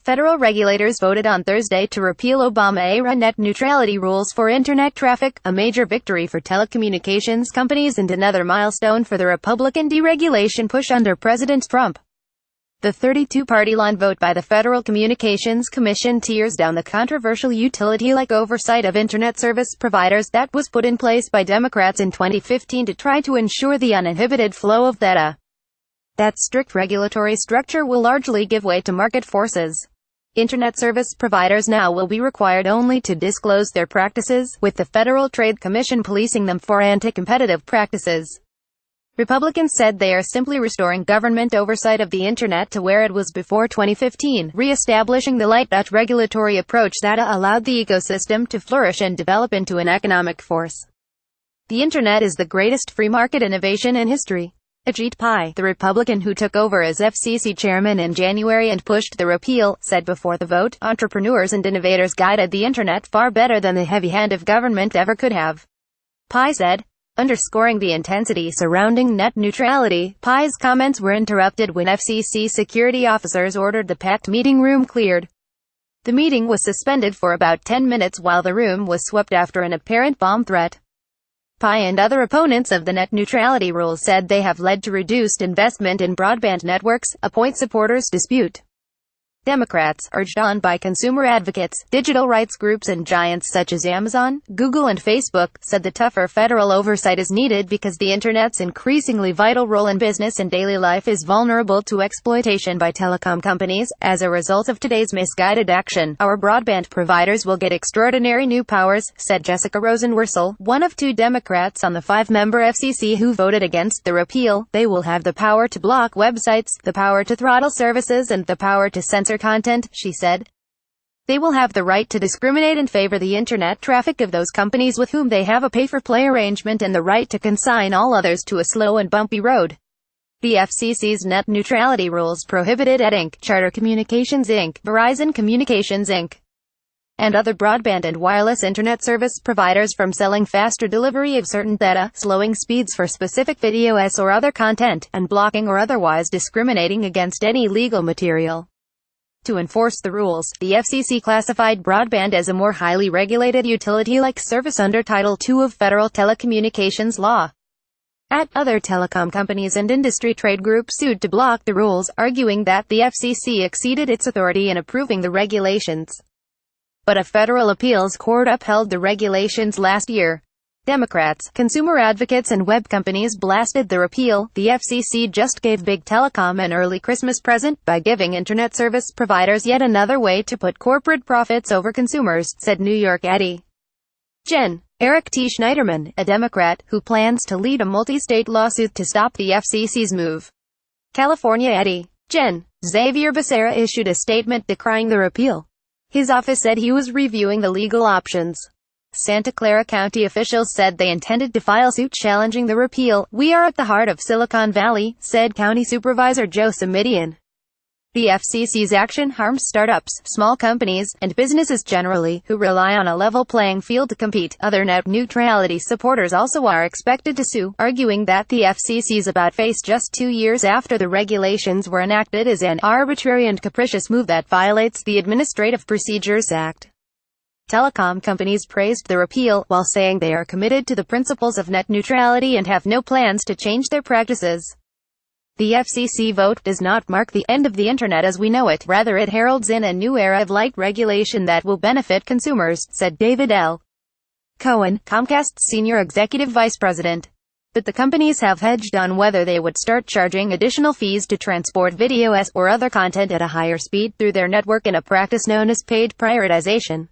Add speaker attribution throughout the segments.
Speaker 1: Federal regulators voted on Thursday to repeal Obamaera net neutrality rules for Internet traffic, a major victory for telecommunications companies and another milestone for the Republican deregulation push under President Trump. The 32-party-line vote by the Federal Communications Commission tears down the controversial utility-like oversight of Internet service providers that was put in place by Democrats in 2015 to try to ensure the uninhibited flow of data. That strict regulatory structure will largely give way to market forces. Internet service providers now will be required only to disclose their practices, with the Federal Trade Commission policing them for anti-competitive practices. Republicans said they are simply restoring government oversight of the Internet to where it was before 2015, re-establishing the light-touch regulatory approach that allowed the ecosystem to flourish and develop into an economic force. The Internet is the greatest free market innovation in history. Ajit Pai, the Republican who took over as FCC chairman in January and pushed the repeal, said before the vote, entrepreneurs and innovators guided the Internet far better than the heavy hand of government ever could have. Pai said. Underscoring the intensity surrounding net neutrality, Pai's comments were interrupted when FCC security officers ordered the packed meeting room cleared. The meeting was suspended for about 10 minutes while the room was swept after an apparent bomb threat. Pai and other opponents of the net neutrality rules said they have led to reduced investment in broadband networks, a point supporters dispute. Democrats, urged on by consumer advocates, digital rights groups and giants such as Amazon, Google and Facebook, said the tougher federal oversight is needed because the Internet's increasingly vital role in business and daily life is vulnerable to exploitation by telecom companies. As a result of today's misguided action, our broadband providers will get extraordinary new powers, said Jessica Rosenworcel, one of 2 Democrats on the 5-member FCC who voted against the repeal. They will have the power to block websites, the power to throttle services and the power to censor content, she said. They will have the right to discriminate and favor the Internet traffic of those companies with whom they have a pay-for-play arrangement and the right to consign all others to a slow and bumpy road. The FCC's net neutrality rules prohibited ED Inc., Charter Communications Inc., Verizon Communications Inc., and other broadband and wireless Internet service providers from selling faster delivery of certain data, slowing speeds for specific videos or other content, and blocking or otherwise discriminating against any legal material. To enforce the rules, the FCC classified broadband as a more highly regulated utility-like service under Title II of Federal Telecommunications Law. Other telecom companies and industry trade groups sued to block the rules, arguing that the FCC exceeded its authority in approving the regulations. But a federal appeals court upheld the regulations last year. Democrats, consumer advocates and web companies blasted the repeal. The FCC just gave big telecom an early Christmas present by giving Internet service providers yet another way to put corporate profits over consumers, said New York Eddie. Gen. Eric T. Schneiderman, a Democrat, who plans to lead a multi-state lawsuit to stop the FCC's move. California Eddie. Gen. Xavier Becerra issued a statement decrying the repeal. His office said he was reviewing the legal options. Santa Clara County officials said they intended to file suit challenging the repeal. "We are at the heart of Silicon Valley," said County Supervisor Joe Simidian. The FCC's action harms startups, small companies, and businesses generally, who rely on a level playing field to compete. Other net neutrality supporters also are expected to sue, arguing that the FCC's about-face just 2 years after the regulations were enacted is an arbitrary and capricious move that violates the Administrative Procedures Act. Telecom companies praised the repeal, while saying they are committed to the principles of net neutrality and have no plans to change their practices. The FCC vote does not mark the end of the Internet as we know it, rather it heralds in a new era of light regulation that will benefit consumers, said David L. Cohen, Comcast's senior executive vice president. But the companies have hedged on whether they would start charging additional fees to transport videos or other content at a higher speed through their network in a practice known as paid prioritization.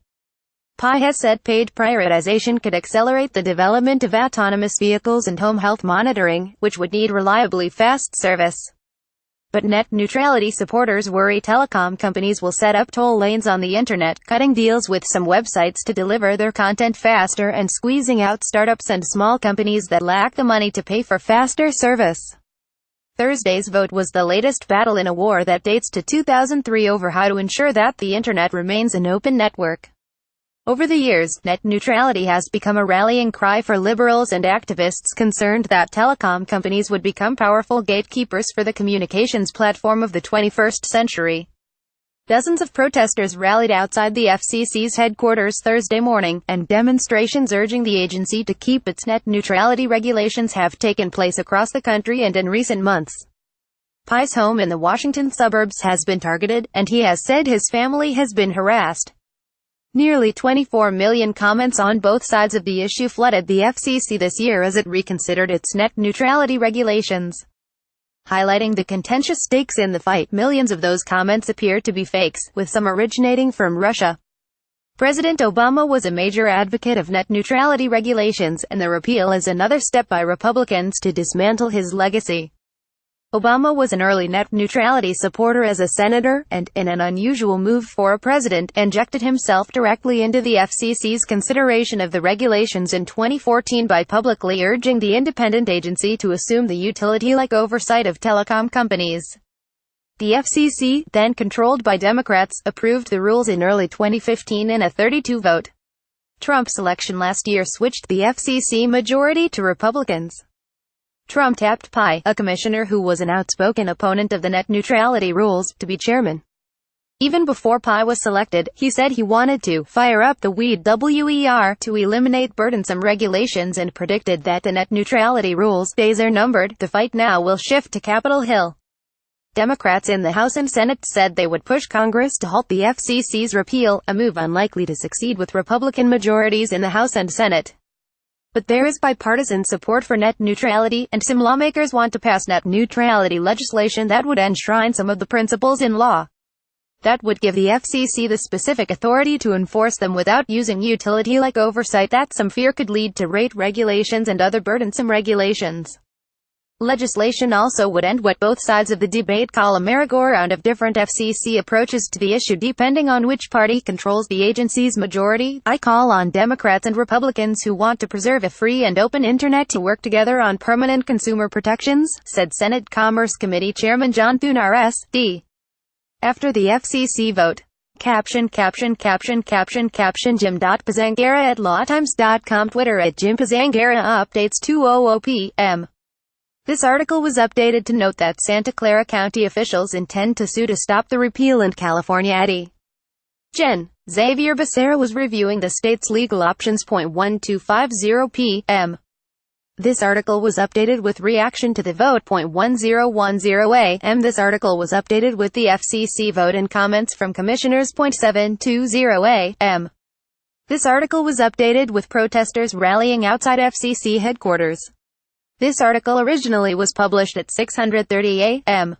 Speaker 1: Pai has said paid prioritization could accelerate the development of autonomous vehicles and home health monitoring, which would need reliably fast service. But net neutrality supporters worry telecom companies will set up toll lanes on the Internet, cutting deals with some websites to deliver their content faster and squeezing out startups and small companies that lack the money to pay for faster service. Thursday's vote was the latest battle in a war that dates to 2003 over how to ensure that the Internet remains an open network. Over the years, net neutrality has become a rallying cry for liberals and activists concerned that telecom companies would become powerful gatekeepers for the communications platform of the 21st century. Dozens of protesters rallied outside the FCC's headquarters Thursday morning, and demonstrations urging the agency to keep its net neutrality regulations have taken place across the country and in recent months. Pi's home in the Washington suburbs has been targeted, and he has said his family has been harassed. Nearly 24 million comments on both sides of the issue flooded the FCC this year as it reconsidered its net neutrality regulations. Highlighting the contentious stakes in the fight, millions of those comments appear to be fakes, with some originating from Russia. President Obama was a major advocate of net neutrality regulations, and the repeal is another step by Republicans to dismantle his legacy. Obama was an early net neutrality supporter as a senator, and, in an unusual move for a president, injected himself directly into the FCC's consideration of the regulations in 2014 by publicly urging the independent agency to assume the utility-like oversight of telecom companies. The FCC, then controlled by Democrats, approved the rules in early 2015 in a 32 vote. Trump's election last year switched the FCC majority to Republicans. Trump tapped Pi, a commissioner who was an outspoken opponent of the net neutrality rules, to be chairman. Even before Pi was selected, he said he wanted to fire up the weed to eliminate burdensome regulations and predicted that the net neutrality rules' days are numbered. The fight now will shift to Capitol Hill. Democrats in the House and Senate said they would push Congress to halt the FCC's repeal, a move unlikely to succeed with Republican majorities in the House and Senate. But there is bipartisan support for net neutrality, and some lawmakers want to pass net neutrality legislation that would enshrine some of the principles in law. That would give the FCC the specific authority to enforce them without using utility-like oversight that some fear could lead to rate regulations and other burdensome regulations. Legislation also would end what both sides of the debate call a merry-go-round of different FCC approaches to the issue depending on which party controls the agency's majority. I call on Democrats and Republicans who want to preserve a free and open internet to work together on permanent consumer protections, said Senate Commerce Committee Chairman John Thune R.S.D. After the FCC vote. Caption Jim Pizzangara at lawtimes.com, Twitter at Jim Pizzangara updates 2:00 p.m. This article was updated to note that Santa Clara County officials intend to sue to stop the repeal in California. Eddie Gen. Xavier Becerra was reviewing the state's legal options. 12:50 p.m. This article was updated with reaction to the vote. 10:10 a.m. This article was updated with the FCC vote and comments from commissioners. 7:20 a.m. This article was updated with protesters rallying outside FCC headquarters. This article originally was published at 6:30 a.m.